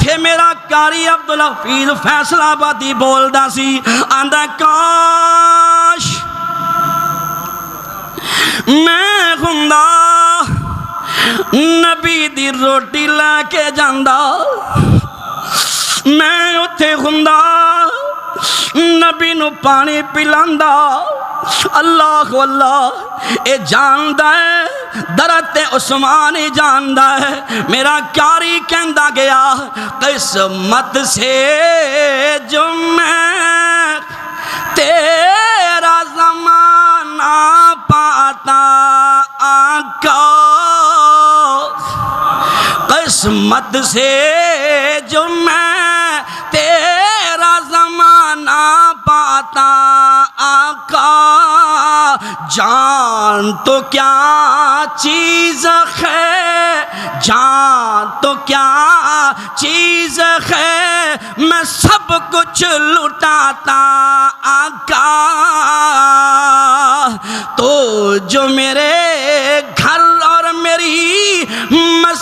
इत्थे मेरा कारी अब्दुल हफीज फैसलाबादी बोलदा सी आंदा काश मैं हुंदा नबी दी रोटी लैके जांदा मैं उत्थे हुंदा नबी नू पानी पिलांदा अल्लाह अल्लाह ये जानदा है दरत उस्मान ही जानदा है मेरा कारी कहंदा गया किस्मत से जो मैं तेरा ज़माना पाता आका किस्मत से जो मैं तेरा ज़माना पाता आका जान तो क्या चीज़ है जान तो क्या चीज़ है मैं सब कुछ लुटाता आका तो जो मेरे घर और मेरी मस्जिद